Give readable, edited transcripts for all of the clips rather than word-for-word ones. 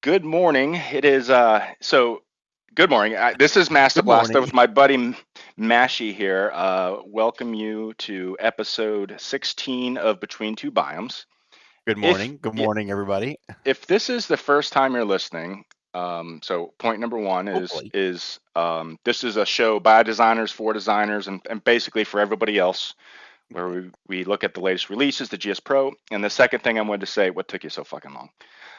Good morning. It is good morning. This is Master Good Blaster morning. with my buddy Mashy here. Welcome you to episode 16 of Between Two Biomes. Good If morning. Good yeah, morning, everybody. if this is the first time you're listening, so point number one is Hopefully. is this is a show by designers for designers and basically for everybody else where we look at the latest releases, the GS Pro, and the second thing I wanted to say, what took you so fucking long?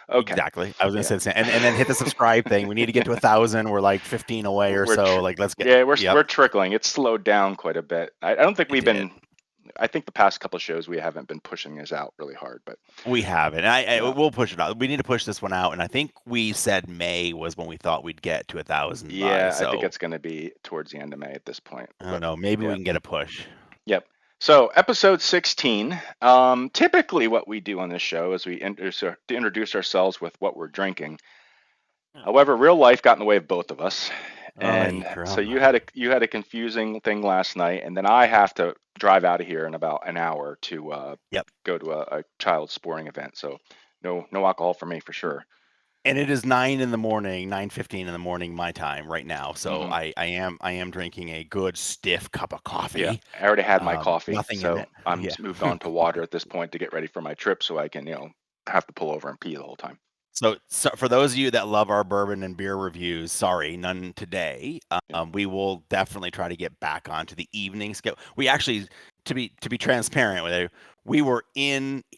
Okay. Exactly. I was gonna Yeah. say the same. And then hit the subscribe thing. We need to get to 1,000. We're like 15 away or We're so. Like let's get. yeah, Yep. we're trickling. It's slowed down quite a bit. I don't think It we've did. been. I think the past couple of shows we haven't been pushing this out really hard, but We have it. I yeah, we'll push it out. We need to push this one out. And I think we said May was when we thought we'd get to 1,000 by. yeah, I think So it's going to be towards the end of May at this point. I don't But know. Maybe yeah, we can get a push. yep. So episode 16. Typically, what we do on this show is we introduce ourselves with what we're drinking. Oh, However, real life got in the way of both of us, ay, and so drama. you had a confusing thing last night, and then I have to drive out of here in about an hour to Yep. go to a child sporting event. So no alcohol for me for sure. And it is 9 in the morning, 9:15 in the morning my time right now. So Hmm. I am drinking a good stiff cup of Yeah, coffee. I already had my coffee, Nothing in so it. I'm Yeah. moved on to water at this point to get ready for my trip, so I can have to pull over and pee the whole time. So for those of you that love our bourbon and beer reviews, sorry, none today. Yeah. We will definitely try to get back onto the evening schedule. We actually, to be transparent with you, we were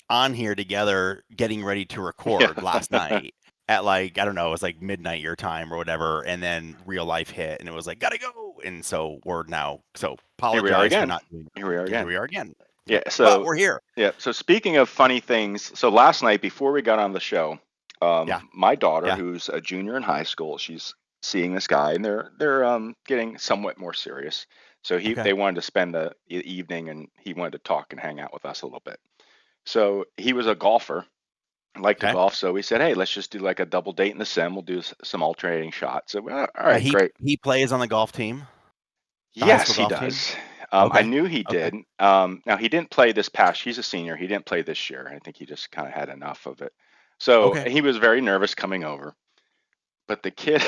on here together getting ready to record last Yeah. night at like, I don't know, it was like midnight your time or whatever, and then real life hit and it was like, gotta go. And so we're now, so Here we are apologize for again. not doing Here we are it. Here again. we are again. Yeah. Yep. But we're here. So speaking of funny things, so last night before we got on the show, Yeah. my daughter, Yeah. who's a junior in high school, she's seeing this guy, and they're getting somewhat more serious. So Okay. they wanted to spend the evening, and he wanted to talk and hang out with us a little bit. So he was a golfer, liked to Okay. golf. So we said, hey, let's just do like a double date in the sim. We'll do some alternating shots. So all Now right, great. he plays on the golf team, the high Yes, school he golf team. does. I Okay. knew he Okay. did. Now he didn't play this past. He's a senior. He didn't play this year. I think he just kind of had enough of it. So Okay. he was very nervous coming over. But the kid,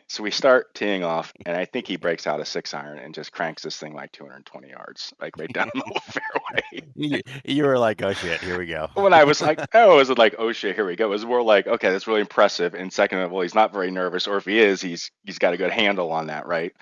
so we start teeing off, and I think he breaks out a 6 iron and just cranks this thing like 220 yards, like right down the middle of the fairway. You were like, "Oh shit, here we go." When I was like, oh, was it like, oh shit, here we go? It was more like, okay, that's really impressive. And second of all, he's not very nervous, or if he is, he's got a good handle on that, right?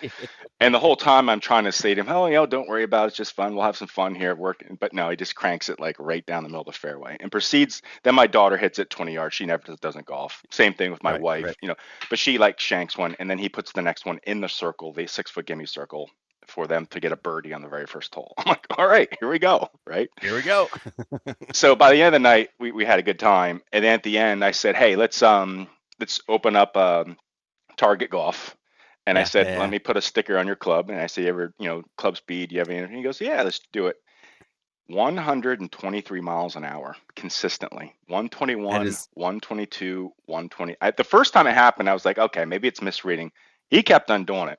And the whole time I'm trying to say to him, oh, don't worry about it. It's just fun. We'll have some fun here at work. But no, he just cranks it like right down the middle of the fairway and proceeds. Then my daughter hits it 20 yards. She never doesn't golf. Same thing with my Right, wife, right. but she like shanks one and then he puts the next one in the circle, the 6 foot gimme circle for them to get a birdie on the very first hole. I'm like, all right, here we go. Right. Here we go. So by the end of the night, we had a good time. And then at the end, I said, hey, let's open up Target Golf. And I Yeah, yeah, said, let yeah. me put a sticker on your club. And I said, you ever, club speed, you have any? And he goes, yeah, let's do it. 123 miles an hour consistently. That 121, is 122, 120. The first time it happened, I was like, okay, maybe it's misreading. He kept on doing it.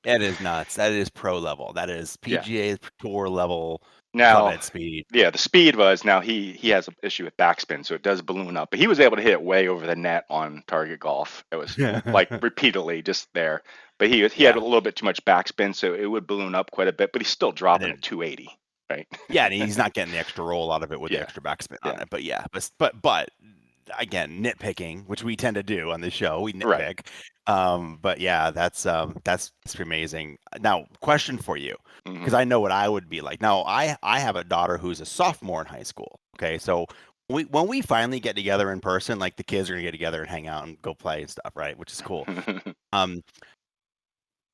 that is nuts. That is pro level. That is Yeah. PGA Tour level club Now, head speed. yeah, the speed was now he has an issue with backspin, so it does balloon up. But he was able to hit it way over the net on Target Golf. It was like repeatedly just there. But he had a Yeah. little bit too much backspin, so it would balloon up quite a bit. But he's still And dropping at then 280, right? yeah, and he's not getting the extra roll out of it with the Yeah, extra backspin yeah, on it. But yeah, but again, nitpicking, which we tend to do on this show, we right. nitpick. But yeah, that's amazing. Now, question for you, Hmm. because I know what I would be like. Now, I have a daughter who's a sophomore in high school. Okay, so when we finally get together in person, like the kids are gonna get together and hang out and go play and stuff, right? Which is cool. Um,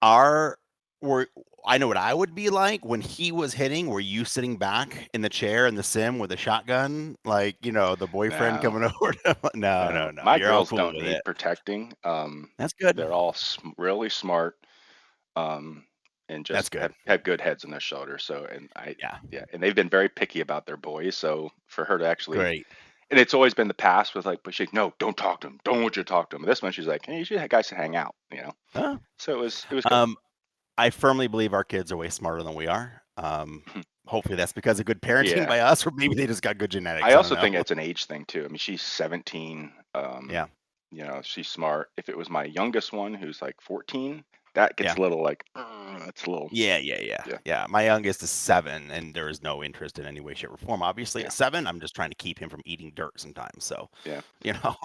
are were I know what I would be like when he was hitting. Were you sitting back in the chair in the sim with a shotgun, like the boyfriend No, coming over? No, no, no, no. my You're all girls cool don't with need it. protecting. That's good. They're all really smart, um, and That's just good. have good heads on their shoulders. So, and Yeah, yeah, and they've been very picky about their boys. So for her to actually, great. and it's always been the past with like, but she's like, no, don't talk to him. Don't want you to talk to him. This one, she's like, hey, you should have guys to hang out. Huh? So it was good. Um, I firmly believe our kids are way smarter than we are. Hopefully that's because of good parenting Yeah. by us, or maybe they just got good I genetics. I don't also know. think it's an age thing too. I mean, she's 17. Um, Yeah. she's smart. If it was my youngest one, who's like 14, that gets Yeah. a little like, it's a little, Yeah, yeah, yeah, yeah, yeah. My youngest is 7, and there is no interest in any way, shape, or form. Obviously, yeah, at 7, I'm just trying to keep him from eating dirt sometimes. So, yeah, you know,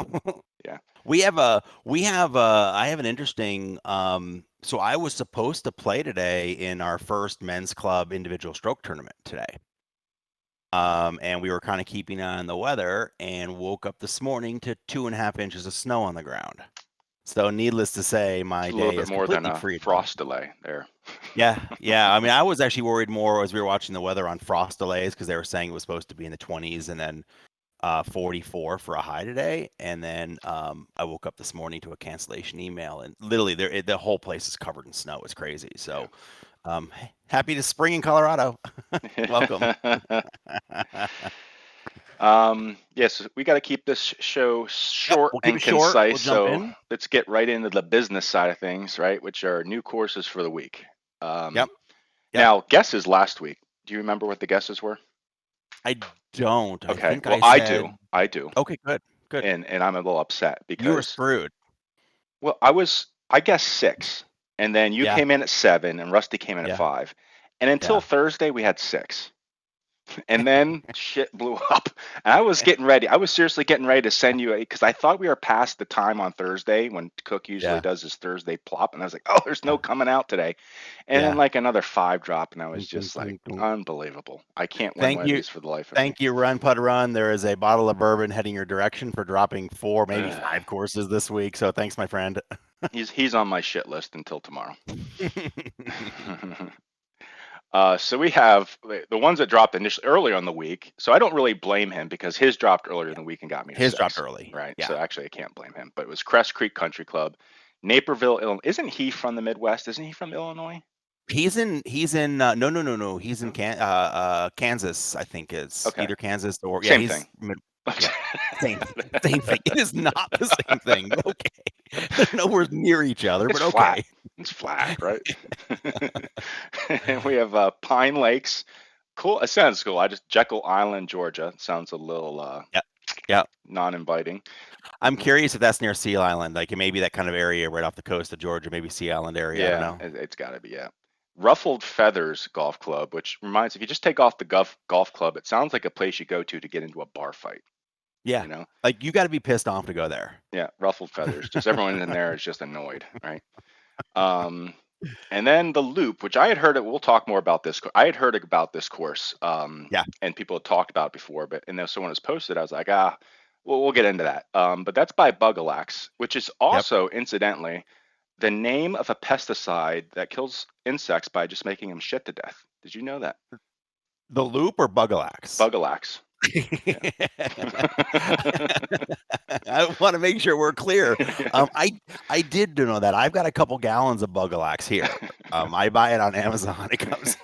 yeah. I have an interesting. So I was supposed to play today in our first men's club individual stroke tournament today. And we were kind of keeping an eye on the weather, and woke up this morning to 2.5 inches of snow on the ground. So, needless to say, It's my a little day bit is more than completely a freedom. frost delay there. Yeah, yeah. I mean, I was actually worried more as we were watching the weather on frost delays because they were saying it was supposed to be in the 20s and then 44 for a high today. And then I woke up this morning to a cancellation email, and literally the whole place is covered in snow. It's crazy. So happy to spring in Colorado. Welcome. Yeah. Yes, we got to keep this show Yep, short we'll keep and it short. concise. We'll jump So in. let's get right into the business side of things, right? Which are new courses for the week. Um, Yep, yep. Now, guesses last week. Do you remember what the guesses were? I don't. I Okay, think well, I I do. said, I do. okay, good, good. And I'm a little upset You were because, screwed. well, I guessed six, and then you Yeah, came in at seven, and Rusty came in at yeah, five. And until yeah. Thursday, we had six. And then shit blew up. And I was getting ready. I was seriously getting ready to send you a, because I thought we were past the time on Thursday when Cook usually Yeah, does his Thursday plop. And I was like, oh, there's no yeah, coming out today. And then yeah. like another five drop. And I was Dun, dun, just like, dun, dun. unbelievable. I can't win Thank one of you. these for the life of me. Thank you, Run Pud Run. There is a bottle of bourbon heading your direction for dropping 4, maybe Ugh. 5 courses this week. So thanks, my friend. He's on my shit list until tomorrow. So we have the ones that dropped initially earlier in the week. So I don't really blame him because his dropped earlier in Yeah, the week and got me to his dropped six, early. right? Yeah, So actually I can't blame him. But it was Crest Creek Country Club, Naperville, Illinois. Isn't he from the Midwest? Isn't he from Illinois? he's in. No, no, no, no. He's in No? Kansas. I think it's Okay, either Kansas or yeah. same thing. He's yeah. Same thing. Same thing. It is not the same thing. But okay, they're nowhere near each other. It's But flat. okay. It's flat, right? And we have Pine Lakes. Cool. It sounds cool. I just Jekyll Island, Georgia. Sounds a little Yeah, yeah. non-inviting. I'm curious if that's near Sea Island, like maybe that kind of area right off the coast of Georgia, maybe Sea Island area. I don't Yeah, know. it's got to be, yeah. Ruffled Feathers Golf Club, which reminds, if you just take off the golf club, it sounds like a place you go to get into a bar fight, Yeah, you know? like you got to be pissed off to go there. Yeah, Ruffled Feathers. Just everyone in there is just annoyed, right? Um, and then the Loop, which I had heard it, we'll talk more about this. I had heard about this course, Yeah, and people had talked about it before, but and then someone was posted, I was like, we'll get into that. But that's by Bugalax, which is yep. also, incidentally, the name of a pesticide that kills insects by just making them shit to death. Did you know that? The Loop or Bugalax? Bugalax. Yeah. I want to make sure we're clear. Yeah. I did know that. I've got a couple gallons of Bugalax here. I buy it on Amazon. It comes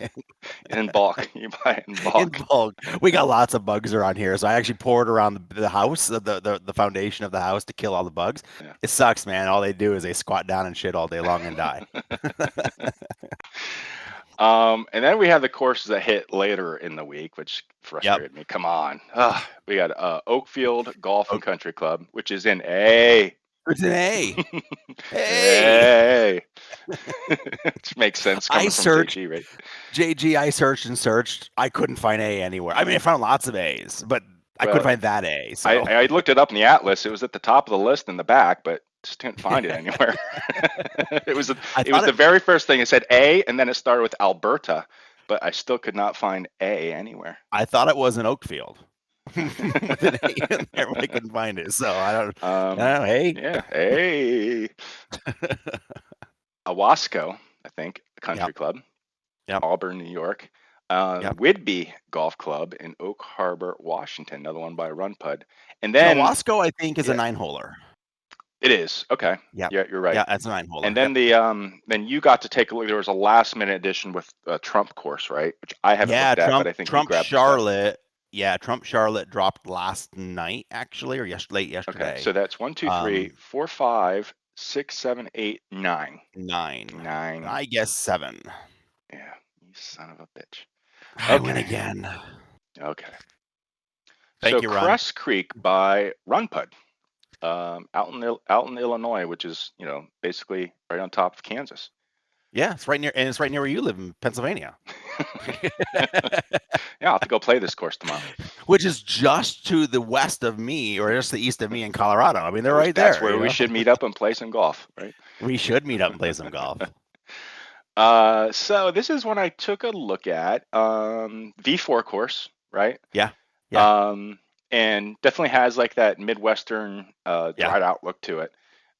In bulk. You buy it in in bulk. bulk. We got lots of bugs around here, so I actually pour it around the house, the foundation of the house to kill all the bugs. Yeah. It sucks, man. All they do is they squat down and shit all day long and die. And then we have the courses that hit later in the week, which Yep. frustrated me. Come on. We got Oakfield Golf Oh, and Country Club, which is in A. it's an A. Hey, Hey. Which makes sense I coming from searched JG, right? JG. I searched and searched. I couldn't find A anywhere. I mean, I found lots of A's, but I couldn't Well, find that A. I, So I looked it up in the atlas. It was at the top of the list in the back, but just couldn't find it anywhere. it was I it was thought the it. very first thing. It said A, and then it started with Alberta, but I still could not find A anywhere. I thought it was an Oakfield with an A in there, but I couldn't find it. So I don't. I don't know. Hey. Yeah, A, Owasco, I think, Yep. country club, Yep. Auburn, New York. Yep. Whidbey Golf Club in Oak Harbor, Washington, another one by Run Pud. And Now then, Wasco, I think, is a yeah, 9-holer. it is. Okay. Yep. Yeah, you're right. Yeah, that's a And 9-holer. then Yep. then you got to take a look. There was a last minute edition with a Trump course, right? Which I haven't Yeah, looked at, but I think you Trump grabbed the stuff. Charlotte. Yeah, Trump Charlotte dropped last night actually, or late Okay, yesterday. so that's one, two, three, Um, 4, 5, 6, 7, 8, 9. 9. 9. I guess 7. Yeah, you son of a bitch. I win Okay, again. okay. Thank So you, Ron. Crest Creek by Run Pud. Out in Illinois, which is basically right on top of Kansas. Yeah, it's right near, and it's right near where you live in Pennsylvania. Yeah, I'll have to go play this course tomorrow. Which is just to the west of me, or just the east of me in Colorado. I mean, they're right That's there. where we should meet up and play some golf, right? We should meet up and play some golf. So this is one I took a look at. V4 course, right? Yeah, yeah, Um, and definitely has like that Midwestern yeah, dried out look to it.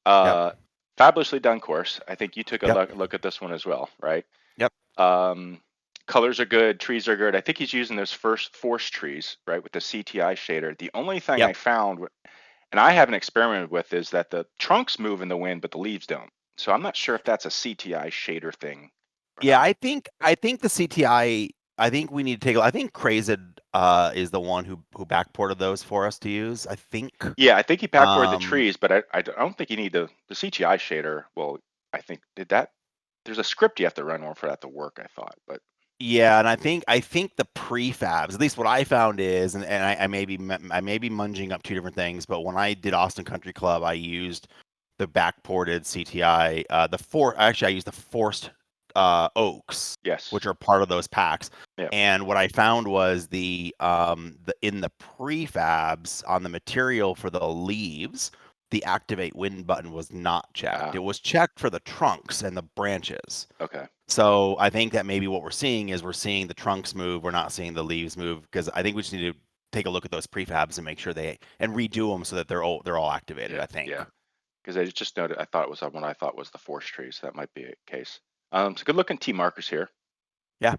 yep, Uh, Fabulously done course. I think you took a yep, look at this one as well, right? yep, Um, Colors are good, trees are good. I think he's using those first forest trees, right, with the CTI shader. The only thing yep. I found, and I haven't experimented with, is that the trunks move in the wind, but the leaves don't. So I'm not sure if that's a CTI shader thing or Yeah, not. I think the CTI. I think we need to take. I think Crazed is the one who backported those for us to use. I think. Yeah, I think he backported the Um, trees, but I don't think you need the CTI shader. Well, I think did that. There's a script you have to run for that to work, I thought, but Yeah, and I think the prefabs, at least what I found is, and I may be munging up two different things, but when I did Austin Country Club, I used the backported CTI, actually I used the forced oaks, yes, which are part of those packs. yeah, And what I found was the in the prefabs on the material for the leaves, the activate wind button was not checked. It ah, was checked for the trunks and the branches. okay, So I think that maybe what we're seeing is we're seeing the trunks move, we're not seeing the leaves move, because I think we just need to take a look at those prefabs and make sure they and redo them so that they're all activated, yeah, I think. yeah. Because I just noted, I thought it was one I thought was the forest tree, so that might be a case. So good looking T markers here. Yeah,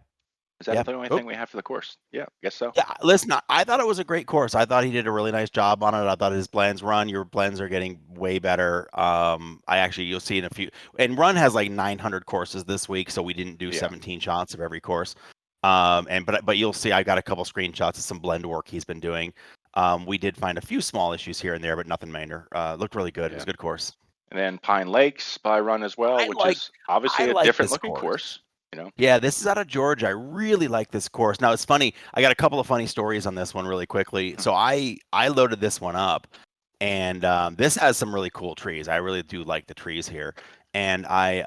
Is that yeah. the only Oh, thing we have for the course? Yeah, I guess so. yeah. Listen, I thought it was a great course. I thought he did a really nice job on it. I thought his blends run, your blends are getting way better. I actually you'll see in a few, and run has like 900 courses this week, so we didn't do Yeah, 17 shots of every course. And but you'll see I got a couple screenshots of some blend work he's been doing. We did find a few small issues here and there, but nothing major. Looked really good. It was yeah. a good course. And then Pine Lakes by Run as well, I which like is I obviously a like different this looking course. course. You know. Yeah, this is out of Georgia. I really like this course. Now it's funny. I got a couple of funny stories on this one really quickly. So I loaded this one up, and this has some really cool trees. I really do like the trees here. And I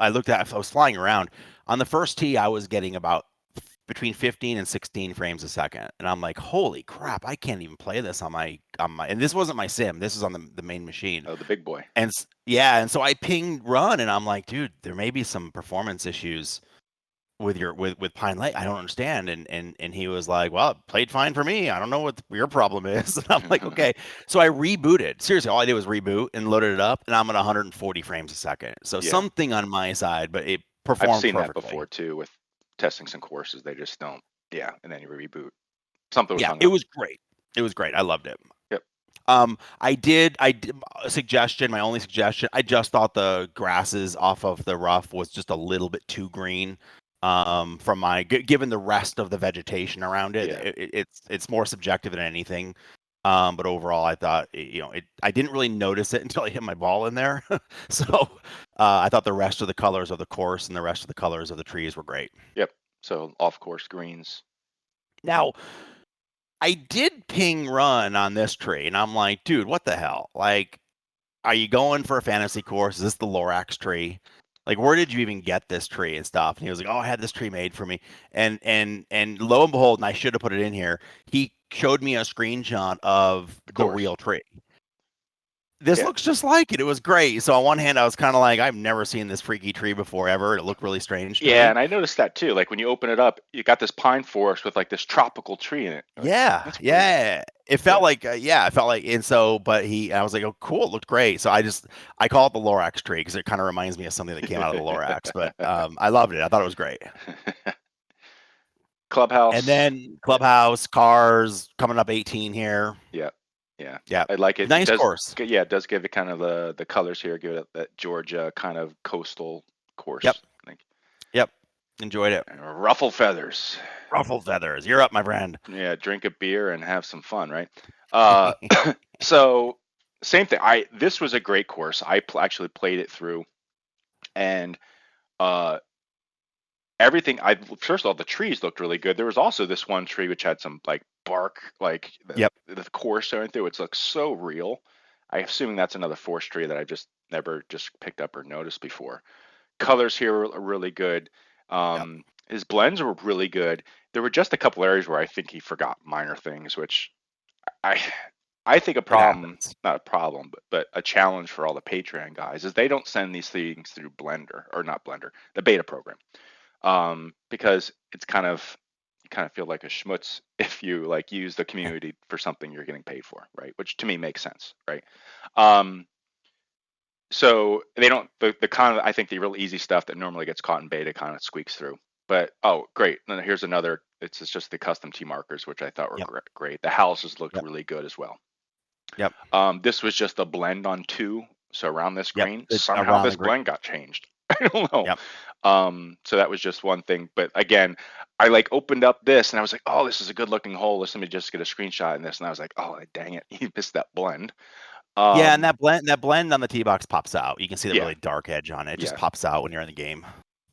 looked at. I was flying around on the first tee. I was getting about between 15 and 16 frames a second, and I'm like, holy crap! I can't even play this on my. And this wasn't my sim. This is on the main machine. Oh, the big boy. And yeah, and so I pinged Run, and I'm like, dude, there may be some performance issues with with Pine Lake. I don't understand. And he was like, well, it played fine for me. I don't know what your problem is. And I'm like, okay. So I rebooted. Seriously, all I did was reboot and loaded it up, and I'm at 140 frames a second. So Yeah, something on my side, but it I've performed seen that perfectly. before too with testing some courses. They just don't. Yeah, and then you reboot. Something was Yeah, hung it up. was great. It was great. I loved it. Yep. I did a suggestion. My only suggestion. I just thought the grasses off of the rough was just a little bit too green. From given the rest of the vegetation around it, Yeah. it's more subjective than anything. But overall, I thought I didn't really notice it until I hit my ball in there. So I thought the rest of the colors of the course and the rest of the colors of the trees were great. Yep. So off course greens. Now, I did ping Run on this tree, and I'm like, dude, what the hell? Like, are you going for a fantasy course? Is this the Lorax tree? Like, where did you even get this tree and stuff? And he was like, oh, I had this tree made for me. And lo and behold, and I should have put it in here, he showed me a screenshot of The the course. real tree. This Yeah. looks just like it. It was great. So on one hand, I was kind of like, I've never seen this freaky tree before ever. It looked really strange to Yeah, me. and I noticed that too. Like when you open it up, you got this pine forest with like this tropical tree in it. Like, Yeah, that's weird. yeah. It Yeah. felt like, yeah, it felt like, and so, but I was like, oh, cool, it looked great. So I call it the Lorax tree because it kind of reminds me of something that came out of the Lorax. But I loved it. I thought it was great. And Clubhouse. then Clubhouse, cars coming up 18 here. Yeah. Yeah. Yeah, I like it. It nice does course. yeah, it does give it kind of the colors here, give it that Georgia kind of coastal Yep, course. Like yep. Enjoyed it. ruffle feathers. Ruffled feathers. You're up, my friend. Yeah, drink a beer and have some fun, right? Uh, so same thing. I This was a great course. Actually played it through, and uh, everything. I First of all, the trees looked really good. There was also this one tree which had some like bark, like Yep. the core showing through. It looks so real. I assuming that's another forest tree that I've just never just picked up or noticed before. Colors here are really good. Yep. His blends were really good. There were just a couple areas where I think he forgot minor things, which I I think a It problem, happens. not a problem, but a challenge for all the Patreon guys is they don't send these things through Blender or not Blender, the beta program, because it's you kind of feel like a schmutz if you like use the community for something you're getting paid for, right? Which to me makes sense, right? Um, so they don't the kind of I think the real easy stuff that normally gets caught in beta kind of squeaks through. But oh, great! And here's another. It's just the custom T markers, which I thought were Yep. great. The houses looked Yep. really good as well. Yep. This was just a blend on two. So around this Yep. green, somehow Around this the green. blend got changed. I don't know. Yep. So that was just one thing. But again, I like opened up this and I was like, oh, this is a good looking hole. Let me just get a screenshot in this. And I was like, oh, dang it, you missed that blend. Yeah, and Um, that blend on the tee box pops out. You can see that yeah, really dark edge on it. It just yeah, pops out when you're in the game.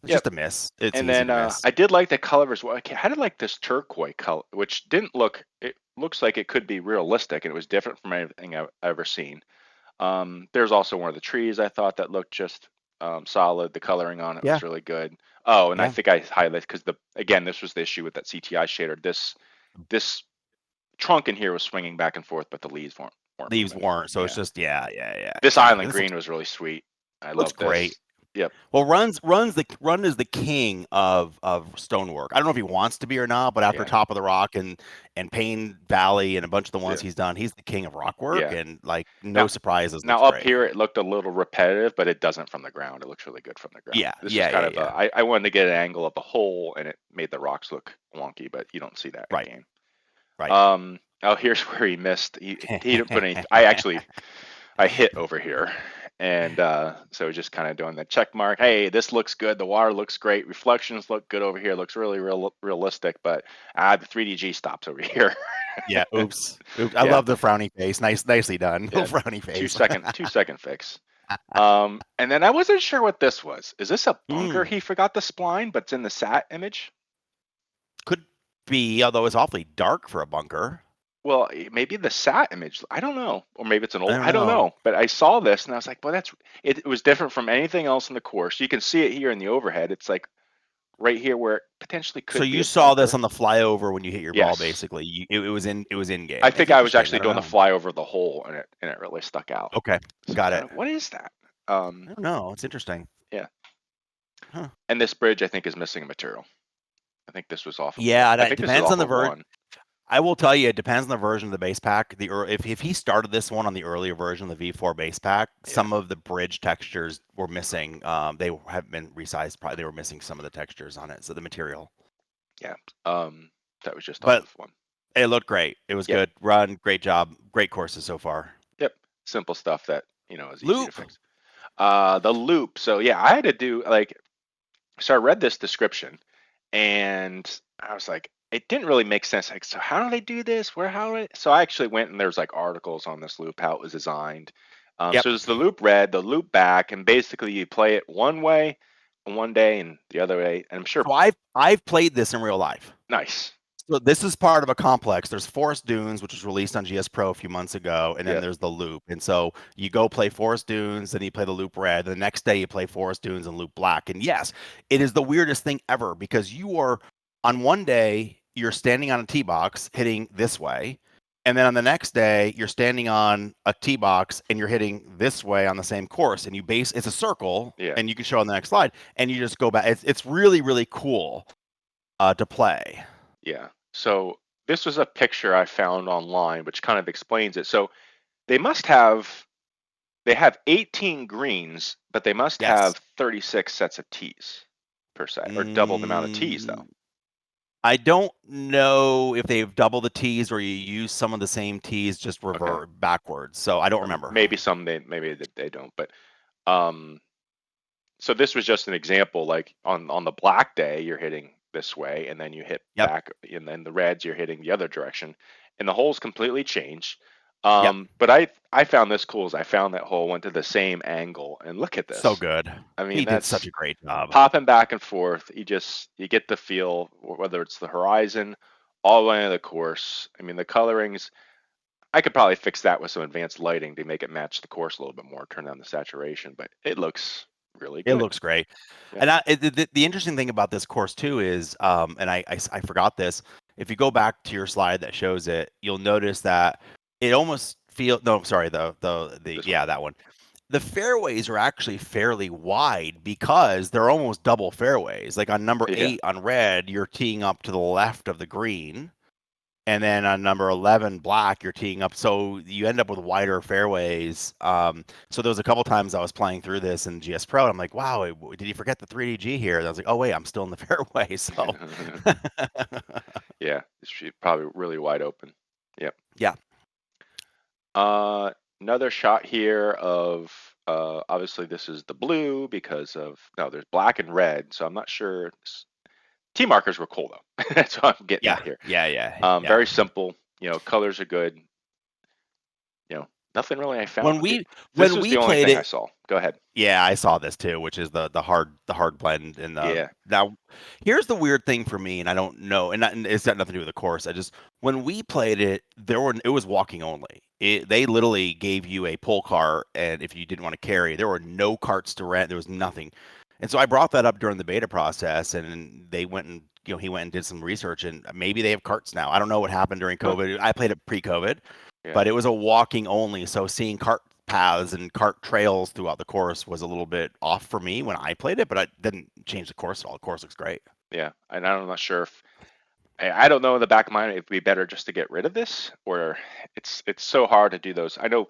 It's yep. just a miss. It's And easy then to miss. I did like the color as well. I had like this turquoise color, which didn't look. It looks like it could be realistic, and it was different from anything I've ever seen. There's also one of the trees I thought that looked just solid. The coloring on it Yeah. was really good. Oh, and I Yeah. think I highlighted because this was the issue with that CTI shader. This trunk in here was swinging back and forth, but the leaves weren't Leaves moving. weren't. So it's Yeah, just yeah, this exactly. island This looks green was really sweet. I looks love great. this. Yep. Well, Run is the king of stonework. I don't know if he wants to be or not, but after Yeah. Top of the Rock and Pain Valley and a bunch of the ones Yeah. he's done, he's the king of rock work Yeah. and like no Now, surprises. Looks now up great. here it looked a little repetitive, but it doesn't from the ground. It looks really good from the ground. Yeah, This was yeah, kind yeah, of yeah. I wanted to get an angle of the hole, and it made the rocks look wonky, but you don't see that in Right, game. right. Oh, here's where he missed. He didn't put any. I hit over here, and so just kind of doing the check mark. Hey, this looks good. The water looks great. Reflections look good over here. Looks really realistic, but the 3DG stops over here. Yeah, oops. Oops. I Yeah, love the frowny face. Nicely done. yeah. Little frowny Two face. second, 2 second fix. And then I wasn't sure what this was. Is this a bunker Mm, he forgot the spline, but it's in the sat image? could be, although it's awfully dark for a bunker. Well, maybe the sat image. I don't know, or maybe it's an I old. don't I don't know. know. But I saw this and I was like, well, it was different from anything else in the course. You can see it here in the overhead. It's like right here where it potentially So could be you a saw this bunker. on the flyover when you hit your ball, Yes, basically. It was in I game. It's think I was interesting. I actually don't doing the know. flyover the hole, and it really stuck out. Okay, So got it. what is that? I don't know. It's interesting. Yeah. Huh. And this bridge, I think, is missing material. I think this was off of. Yeah, I that think this is depends on off the of version. one. I will tell you, it depends on the version of the base pack. If he started this one on the earlier version, the V4 base pack, Yeah. some of the bridge textures were missing. They have been resized. Probably they were missing some of the textures on it, so the material. Yeah. Um, that was just off But of one. it looked great. It was Yep. good. Run, great job. Great courses so far. Yep. Simple stuff that is easy to Loop. fix. The loop. So yeah, I had to do like. So I read this description, and I was like, it didn't really make sense. Like, so how do they do this? Where? How? So I actually went and there's like articles on this loop, how it was designed. Yep. So there's the loop red, the loop back, and basically you play it one way, one day, and the other way. And I'm sure. So I've played this in real life. Nice. So this is part of a complex. There's Forest Dunes, which was released on GS Pro a few months ago, and then Yep. there's the Loop. And so you go play Forest Dunes, then you play the Loop Red. The next day you play Forest Dunes and Loop Black. And yes, it is the weirdest thing ever because you are on one day you're standing on a tee box hitting this way, and then on the next day you're standing on a tee box and you're hitting this way on the same course. And it's a circle, Yeah. and you can show on the next slide, and you just go back. It's really cool to play. Yeah. So this was a picture I found online, which kind of explains it. So they must have they have 18 greens, but they must Yes. have 36 sets of tees per se, or double the amount of tees though. Mm, I don't know if they've doubled the tees or you use some of the same tees just Okay. revert backwards. So I don't Or remember. maybe they don't, but um so this was just an example, like on the black day you're hitting this way and then you hit Yep. back, and then the reds you're hitting the other direction, and the holes completely change. Yep. But I found this cool as I found that hole went to the same angle, and look at So this. good. I mean, He did such that's a great job. popping back and forth. You get the feel, whether it's the horizon all the way into the course. I mean, the colorings, I could probably fix that with some advanced lighting to make it match the course a little bit more, turn down the saturation, but it looks really It good. looks great. Yeah. And the interesting thing about this course too is, and I forgot this. If you go back to your slide that shows it, you'll notice that it almost feel no, sorry, the This one. yeah, that one. The fairways are actually fairly wide because they're almost double fairways. Like on number Yeah. 8 on red, you're teeing up to the left of the green. And then on number 11, black, you're teeing up. So you end up with wider fairways. So there was a couple times I was playing through this in GS Pro, and I'm like, wow, did you forget the 3DG here? And I was like, oh, wait, I'm still in the fairway. So, Yeah, it's probably really wide open. Yep. yeah. Uh, Another shot here of obviously this is the blue because of no, there's black and red, so I'm not sure. T markers were cool though. That's what I'm getting Yeah. at here. Yeah. Yeah. Yeah. Very simple. Colors are good. Nothing really I found. When Okay, we this when was we the only played thing I it, saw. Go ahead. yeah, I saw this too, which is the hard blend in the Yeah. now. Here's the weird thing for me, and I don't know, and it's got nothing to do with the course. I just when we played it, it was walking only. They literally gave you a pull cart, and if you didn't want to carry, there were no carts to rent. There was nothing, and so I brought that up during the beta process, and they went and he went and did some research, and maybe they have carts now. I don't know what happened during Huh. COVID. I played it pre-COVID, Yeah. but it was a walking only. So seeing cart paths and cart trails throughout the course was a little bit off for me when I played it, but I didn't change the course at all. The course looks great. Yeah. And I'm not sure if I don't know in the back of my mind if it'd be better just to get rid of this or it's so hard to do those. I know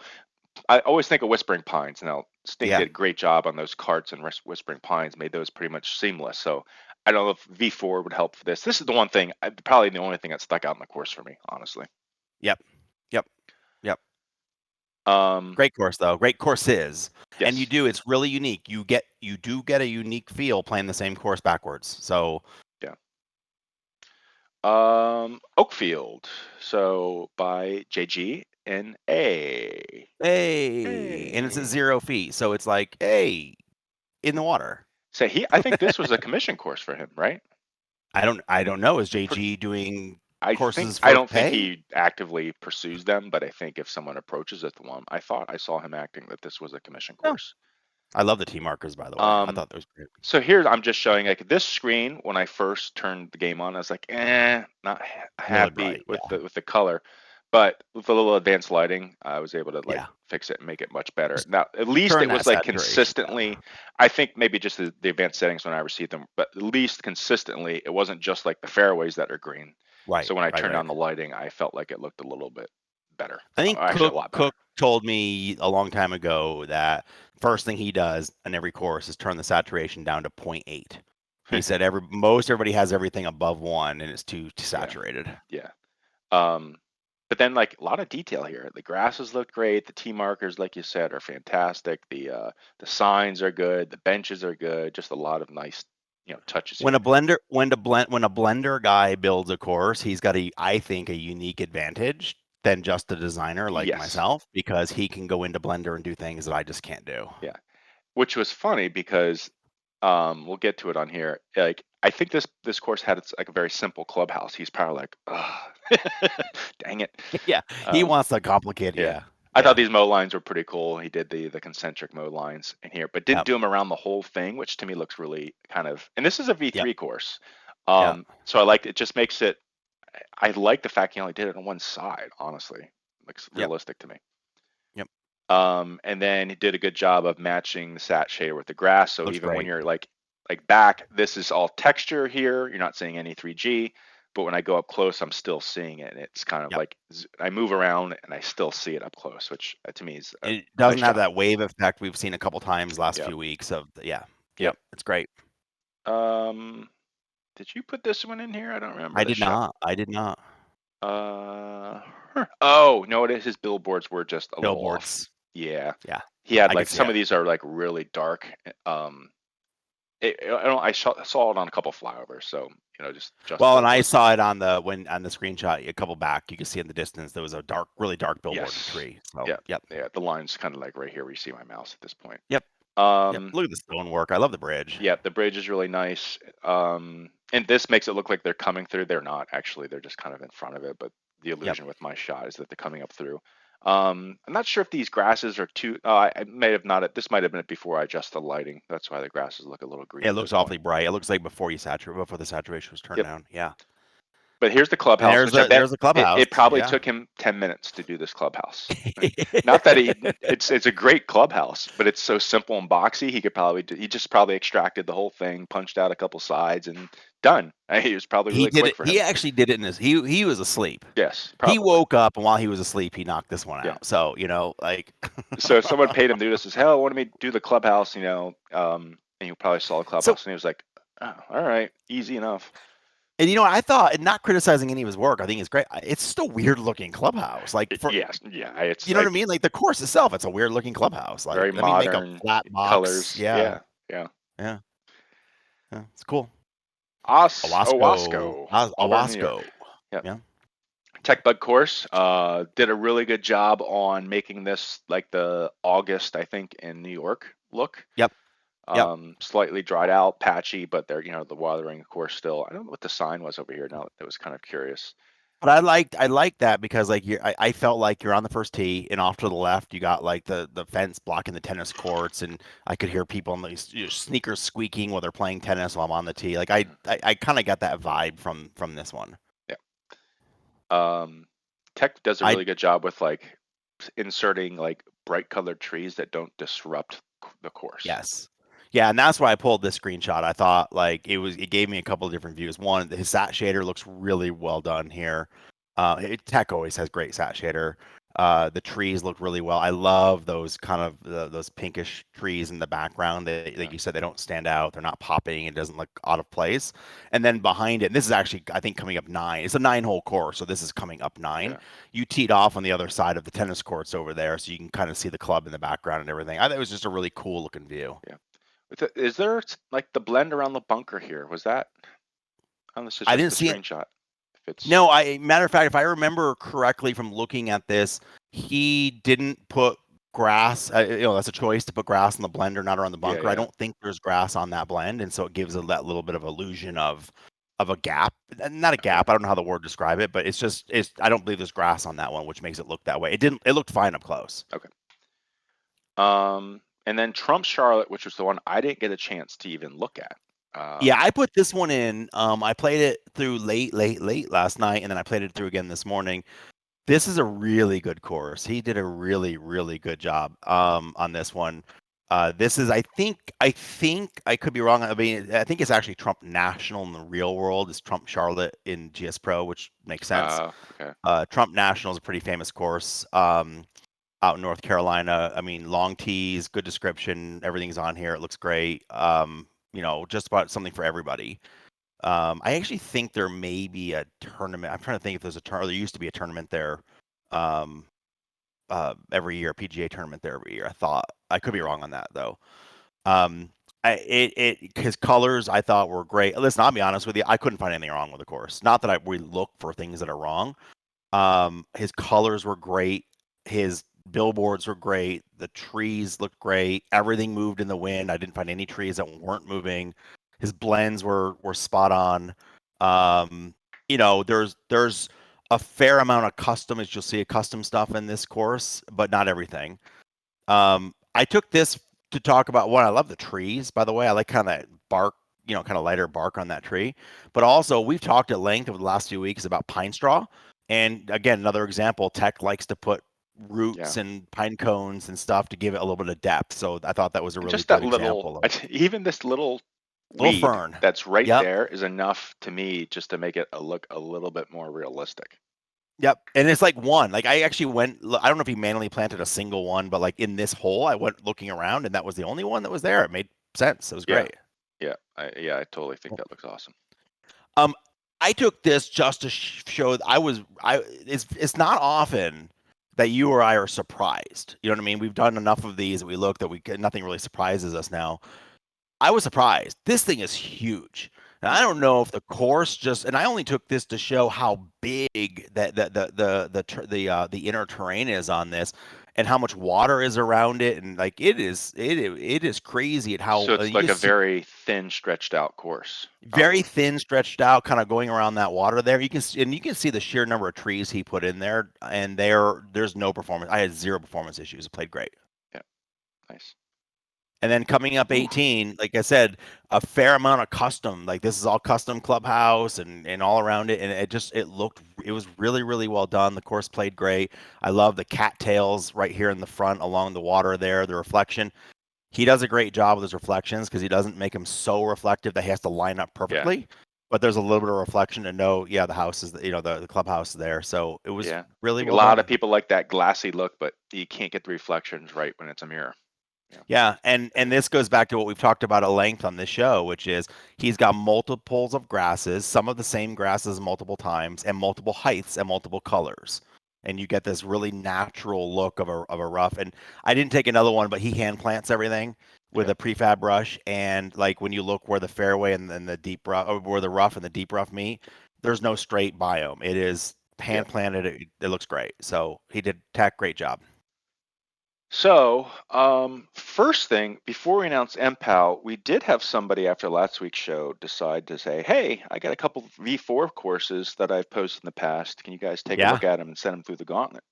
I always think of Whispering Pines. Now, Stink Yeah. did a great job on those carts, and Whispering Pines made those pretty much seamless. So I don't know if V4 would help for this. This is the one thing, probably the only thing that stuck out in the course for me, honestly. Yep. Yep. Yep. Um, Great course though. Great courses. And yes, it's really unique. You do get a unique feel playing the same course backwards. So yeah. Oakfield. So by JG and A. hey, and it's at Hey. 0 feet. So it's like, hey, in the water. So I think this was a commission course for him, right? I don't know. Is For, JG doing courses I for don't think pay? he actively pursues them, but I think if someone approaches it, the one I thought I saw him acting that this was a commission No. course. I love the T markers, by the way. I Um, thought that was great. so here I'm just showing like this screen when I first turned the game on, I was like, not Really happy bright. Yeah. with the color, but with a little advanced lighting, I was able to like Yeah. fix it and make it much better. Just Now, at least turn it that was like saturation down. consistently, I think maybe just the advanced settings when I received them, but at least consistently, it wasn't just like the fairways that are green. Right, So when I right, turned right. on the lighting, I felt like it looked a little bit better. I think Actually, a lot better. Cook told me a long time ago that first thing he does in every course is turn the saturation down to zero point 0.8. He said most everybody has everything above 1 and it's too Yeah, saturated. yeah. Um, but then like a lot of detail here. The grasses look great. The T markers, like you said, are fantastic. The signs are good. The benches are good. Just a lot of nice, touches When here. a blender guy builds a course, he's got I think a unique advantage than just a designer like Yes. myself because he can go into Blender and do things that I just can't do. Yeah. Which was funny because we'll get to it on here. Like I think this course had it's like a very simple clubhouse. He's probably like, dang it. Yeah, he Um, wants to complicate. Yeah. Yeah, I thought yeah, these mow lines were pretty cool. He did the concentric mow lines in here, but didn't yep, do them around the whole thing, which to me looks really kind of, and this is a yep, V3 course. yep, So I like it just makes it I like the fact he only did it on one side, honestly. Looks yep, realistic to me. yep. And then he did a good job of matching the sat shader with the grass. So Looks even when great. you're like back, this is all texture here. You're not seeing any 3G, but when I go up close, I'm still seeing it. And it's kind of Yep. like I move around and I still see it up close, which to me is a It nice doesn't have job. that wave effect we've seen a couple times last Yep. few weeks of yeah. Yep. Yep, it's great. Um, did you put this one in here? I don't remember I this did shot. not. I did not. Oh, no, it is. His billboards were just a little off. Billboards. Yeah. Yeah. He had I could like see some it. of these are like really dark. Um, I don't. Saw it on a couple flyovers, so just Well, and I billboard. saw it on the screenshot a couple back. You can see in the distance there was a really dark billboard in a Yes. tree. So Yeah. yep. Yeah. The line's kind of like right here where you see my mouse at this point. Yep. Yep. Um, Look at the stonework. I love the bridge. yeah, the bridge is really nice. And this makes it look like they're coming through. They're not actually. They're just kind of in front of it. But the Yep. illusion with my shot is that they're coming up through. I'm not sure if these grasses are too. I may have not. This might have been it before I adjust the lighting. That's why the grasses look a little green It at looks this point. awfully bright. It looks like before the saturation was turned Yep. down. Yeah. But here's the And clubhouse, which I bet there's the clubhouse. it probably Yeah. took him 10 minutes to do this clubhouse. Not that it's a great clubhouse, but it's so simple and boxy. He just probably extracted the whole thing, punched out a couple sides, and done. It was probably He really did quick it. for He him. actually did it in his. He was asleep. Yes, He probably. woke up, and while he was asleep, he knocked this one Yeah. out. So like. So if someone paid him to do this, as hell, wanted me to do the clubhouse, and he probably saw the So clubhouse, and he was like, oh, all right, easy enough. and I thought, and not criticizing any of his work, I think it's great. It's just a weird looking clubhouse. Like for Yes, yeah, it's you know what I like mean? Like the course itself, it's a weird looking clubhouse. Like very let me make a modern flat box. colors. Yeah. Yeah, yeah. Yeah. Yeah. It's cool. Owasco, Auburn, New York. Owasco. Yep. Yeah. Tech Bug course did a really good job on making this like the August, I think, in New York look. Yep. Yep. Slightly dried out, patchy, but they're the watering of course still. I don't know what the sign was over here now. That was kind of curious. But I liked that because like I felt like you're on the first tee and off to the left you got like the fence blocking the tennis courts and I could hear people in these sneakers squeaking while they're playing tennis while I'm on the tee. Like Mhm. I kind of got that vibe from this one. Yeah. Tech does a I really good job with like inserting like bright colored trees that don't disrupt the course. Yes. Yeah, and that's why I pulled this screenshot. I thought like it gave me a couple of different views. One, his sat shader looks really well done here. Tech always has great sat shader. The trees look really well. I love those kind of those pinkish trees in the background. They, Yeah. like you said, they don't stand out. They're not popping. It doesn't look out of place. And then behind it, and this is actually I think coming up 9. It's a 9-hole course, so this is coming up 9. Yeah. You teed off on the other side of the tennis courts over there, so you can kind of see the club in the background and everything. I thought it was just a really cool looking view. Yeah. Is there like the blend around the bunker here? Was that? Unless it's I just didn't the see it. screenshot. If it's No, matter of fact, if I remember correctly from looking at this, he didn't put grass. That's a choice to put grass in the blender, not around the yeah, bunker. I yeah. don't think there's grass on that blend, and so it gives it that little bit of illusion of a gap. Not a Okay. gap. I don't know how the word describe it, but it's. I don't believe there's grass on that one, which makes it look that way. It didn't. It looked fine up close. Okay. And then Trump Charlotte, which was the one I didn't get a chance to even look at. Yeah, I put this one in. I played it through late last night, and then I played it through again this morning. This is a really good course. He did a really, really good job on this one. This is, I think I could be wrong. I mean, I think it's actually Trump National in the real world. It's Trump Charlotte in GS Pro, which makes sense. Okay. Trump National is a pretty famous course out in North Carolina. I mean, long tees, good description. Everything's on here. It looks great. Just about something for everybody. I actually think there may be a tournament. I'm trying to think if there's a tournament. There used to be a tournament there um, every year, a PGA tournament there every year. I thought I could be wrong on that though. Um, his colors I thought were great. Listen, I'll be honest with you. I couldn't find anything wrong with the course. Not that we look for things that are wrong. His colors were great. His billboards were great. The trees looked great. Everything moved in the wind. I didn't find any trees that weren't moving. His blends were spot on. There's a fair amount of custom, as you'll see, a custom stuff in this course, but not everything. I took this to talk about one. I love the trees, by the way. I like kind of that bark, kind of lighter bark on that tree. But also, we've talked at length over the last few weeks about pine straw. And again, another example, Tech likes to put Yeah. roots and pine cones and stuff to give it a little bit of depth. So I thought that was a And really just that good little, example of even this little little weed fern. that's right Yep. there is enough to me just to make it look a little bit more realistic. Yep. And it's like one. Like I actually I don't know if he manually planted a single one, but like in this hole, I went looking around and that was the only one that was there. It made sense. It was Yeah. great. Yeah. I totally think that looks awesome. Um, I took this just to show that it's not often that you or I are surprised. You know what I mean? We've done enough of these that we look that nothing really surprises us now. I was surprised. This thing is huge. And I don't know if the course and I only took this to show how big the inner terrain is on this. and how much water is around it, and like it is crazy at how So it's you like a just see very thin, stretched out course, very probably. thin, stretched out, kind of going around that water there. And you can see the sheer number of trees he put in there, and there's no performance. I had zero performance issues. It played great. Yeah, nice. And then coming up Ooh, 18, like I said, a fair amount of custom. Like this is all custom clubhouse and all around it, and it was really really well done. The course played great. I love the cattails right here in the front along the water there, the reflection. He does a great job with his reflections because he doesn't make them so reflective that he has to line up yeah, perfectly. But there's a little bit of reflection to know, yeah, the house is, the clubhouse is there. So it was yeah. I really think a well lot of done. people like that glassy look, but you can't get the reflections right when it's a mirror. Yeah, Yeah, and gotta this goes back to what we've talked about at length on this show, which is he's got multiples of grasses, some of the same grasses multiple times, and multiple heights and multiple colors. And you get this really natural look of a rough. And I didn't take another one, but he hand plants everything with yeah, a prefab brush. And like when you look where the fairway and the deep rough, or where the rough and the deep rough meet, there's no straight biome. It is yeah. hand planted. It looks great. So he did tech great job. So, first thing, before we announce MPOW, we did have somebody after last week's show decide to say, "Hey, I got a couple V4 courses that I've posted in the past. Can you guys take a Yeah. look at them and send them through the gauntlet?"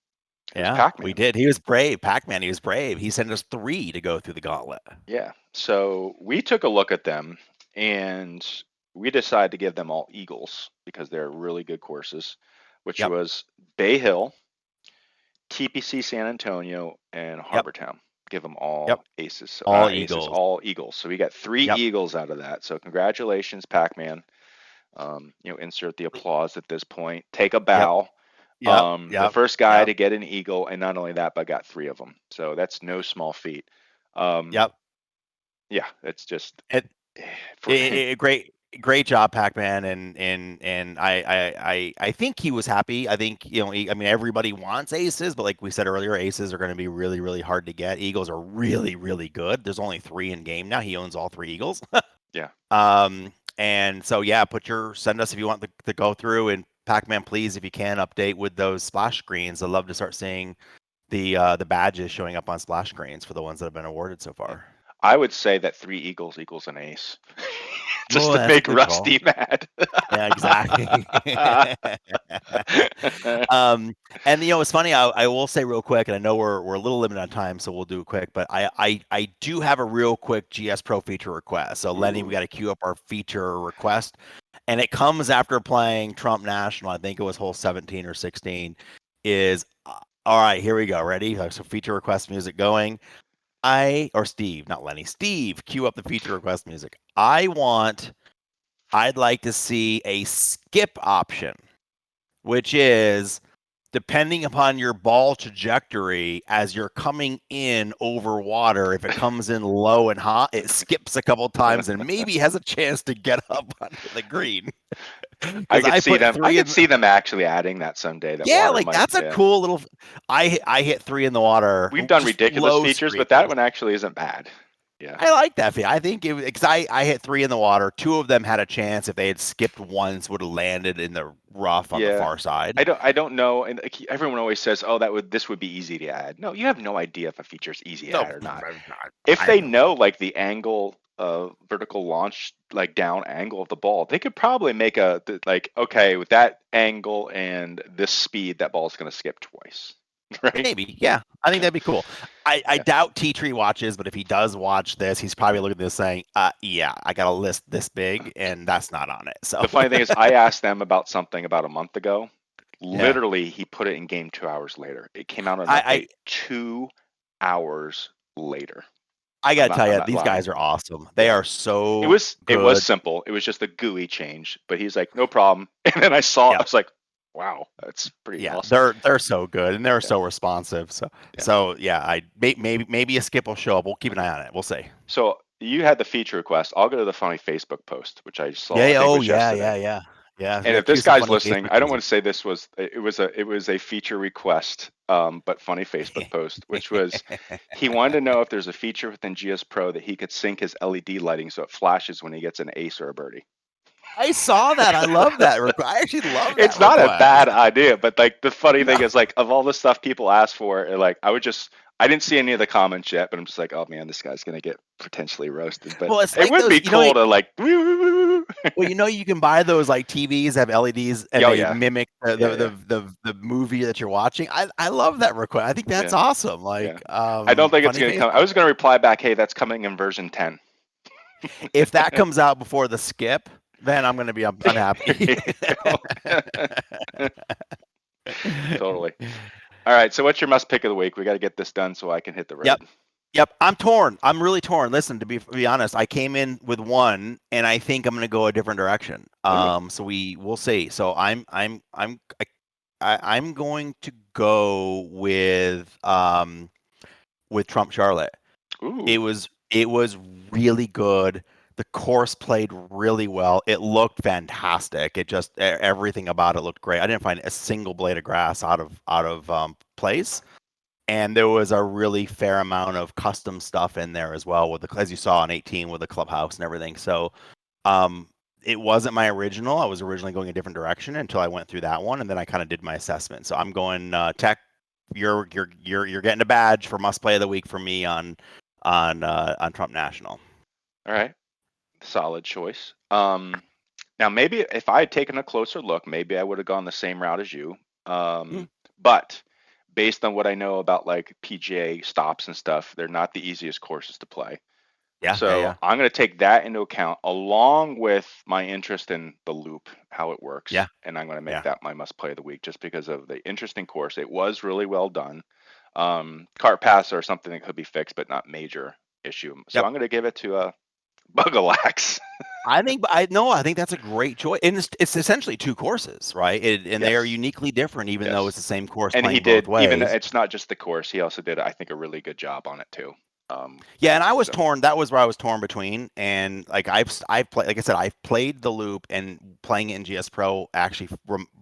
It was Yeah, we Pac-Man. did. He was brave. Pac-Man, he was brave. He sent us 3 to go through the gauntlet. Yeah. So we took a look at them and we decided to give them all Eagles because they're really good courses, which Yep. was Bay Hill, TPC San Antonio, and Yep. Harbortown. Give them Yep. all aces. So, All not aces, Eagles. all Eagles. So we got three Yep. Eagles out of that. So congratulations, Pac-Man. Insert the applause at this point. Take a Yep. bow. Yep. The Yep. first guy Yep. to get an Eagle, and not only that, but got three of them. So that's no small feat. Um, Yep. yeah, it's just It, for great job, Pac-Man, and I think he was happy. I think I mean everybody wants aces, but like we said earlier, aces are going to be really really hard to get. Eagles are really really good. There's only 3 in game now. He owns all 3 Eagles. yeah. And so yeah, send us if you want to go through, and Pac-Man, please, if you can, update with those splash screens. I'd love to start seeing the badges showing up on splash screens for the ones that have been awarded so Yeah. far. I would say that three Eagles equals an ace, just Oh, to that's a make good call. Rusty mad. Yeah, exactly. um, and it's funny. I will say real quick, and I know we're a little limited on time, so we'll do it quick. But I do have a real quick GS Pro feature request. So Lenny, we Ooh, got to queue up our feature request, and it comes after playing Trump National. I think it was hole 17 or 16. Is all right. Here we go. Ready? So feature request music going. Or Steve, not Lenny. Steve, cue up the feature request music. I'd like to see a skip option, which is depending upon your ball trajectory as you're coming in over water. If it comes in low and hot, it skips a couple times and maybe has a chance to get up onto the green. I Because could I see put them. I 3 could in. see them actually adding that someday. That Yeah, water like might. that's a Yeah, cool little. I hit 3 in the water, we've done just ridiculous low features, but that screamers. one actually isn't bad. Yeah. I like that feat. I think because I hit 3 in the water. 2 of them had a chance if they had skipped once, would have landed in the rough on the Yeah. far side. I don't know. And like, everyone always says, "Oh, this would be easy to add." No, you have no idea if a feature's easy to No, add or not. I'm not. If I have they no clue. know like the angle of vertical launch, like down angle of the ball, they could probably make like, okay, with that angle and this speed, that ball's going to skip twice, right? Maybe, yeah. I think that'd be cool. I Yeah. doubt Tea Tree watches, but if he does watch this, he's probably looking at this saying, yeah, I got a list this big and that's not on it." So The funny thing is, I asked them about something about a month ago. yeah. Literally, he put it in game 2 hours later. It came out on an I update 2 hours later. I I'm gotta not. tell I'm you, not these lying. guys are awesome. They Yeah. are It so was it was good. simple. It was just a GUI change, but he's like, no problem. And then I Yeah. was like, wow, that's pretty Yeah, awesome. they're so good and they're Yeah, so responsive. So yeah. yeah, maybe a skip will show up. We'll keep an eye on it. We'll see. So you had the feature request. I'll go to the funny Facebook post, which I Yeah, saw. I yeah. think Oh was yeah, yesterday. yeah, yeah. Yeah, we And got to if cue this some guy's funny listening, Facebook I don't want music. to say this was it was a feature request, but funny Facebook post, which was he wanted to know if there's a feature within GS Pro that he could sync his LED lighting so it flashes when he gets an ace or a birdie. I saw that. I love that. I actually love that It's not a request. bad idea, but like the funny No. thing is like of all the stuff people ask for, like I didn't see any of the comments yet, but I'm just like, oh man, this guy's gonna get potentially roasted. But Well, it's it like would those, be cool to like, well, you can buy those like TVs have LEDs and oh they yeah, mimic yeah, yeah, the movie that you're watching. I love that request. I think that's yeah, awesome. yeah. Like I don't think it's funny gonna face come. I on was gonna reply back, hey, that's coming in version 10. it. If that comes out before the skip, then I'm gonna be unhappy. There you go. Totally. All right. So what's your must pick of the week? We got to get this done so I can hit the Yep. road. Yep, I'm torn. I'm really torn. Listen, to be honest, I came in with one, and I think I'm going to go a different direction. Ooh. So we'll see. So I'm going to go with Trump Charlotte. It Ooh. was it was really good. The course played really well. It looked fantastic. It just everything about it looked great. I didn't find a single blade of grass out of place, and there was a really fair amount of custom stuff in there as well with the, as you saw on 18 with the clubhouse and everything. So um it wasn't my original. I was originally going a different direction until I went through that one, and then I kind of did my assessment. So I'm going tech. You're getting a badge for must play of the week for me on Trump National. All right. Solid choice. Now maybe if I had taken a closer look, maybe I would have gone the same route as you. Hmm. But based on what I know about like PGA stops and stuff, they're not the easiest courses to play. Yeah, yeah, So yeah, I'm going to take that into account along with my interest in the loop, how it works, yeah, and I'm going to make yeah. that my must play of the week just because of the interesting course. It was really well done. Cart paths are something that could be fixed, but not major issue. So Yep. I'm going to give it to Bugalax. I think that's a great choice, and it's essentially two courses, right? And they are Yes, uniquely different, even though yes. it's the same course And he playing both did, even ways. it's not just the course, he also did, I think, a really good job on it too. Yeah, and I was So, torn. That was where I was torn between, and like I've played, like I said, I've played the loop, and playing it in GS Pro actually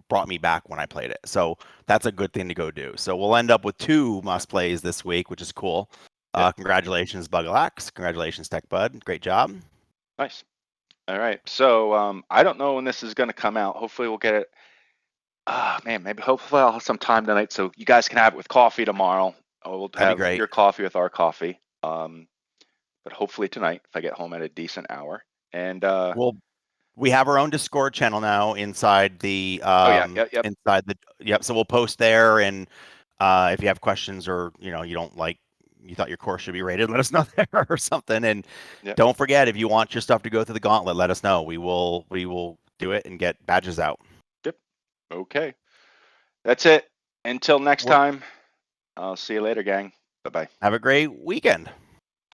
brought me back when I played it. So that's a good thing to go do. So we'll end up with two yeah, must plays this week, which is cool. yeah, Congratulations, Bugalax. Congratulations, Tech Bud. Great job. nice. All right. So, I don't know when this is going to come out. Hopefully, we'll get it. Ah, man, maybe hopefully I'll have some time tonight so you guys can have it with coffee tomorrow. We'll That'd be have great. your coffee with our coffee. But hopefully tonight, if I get home at a decent hour. And Well, we have our own Discord channel now oh yeah, yep, yep, inside the yep. So we'll post there, and if you have questions or you don't like you thought your course should be rated, let us know there or something. And yep, don't forget, if you want your stuff to go through the gauntlet, let us know. We will do it and get badges out. yep. Okay, that's it. Until next We're, time, I'll see you later, gang. Bye bye. have a great weekend.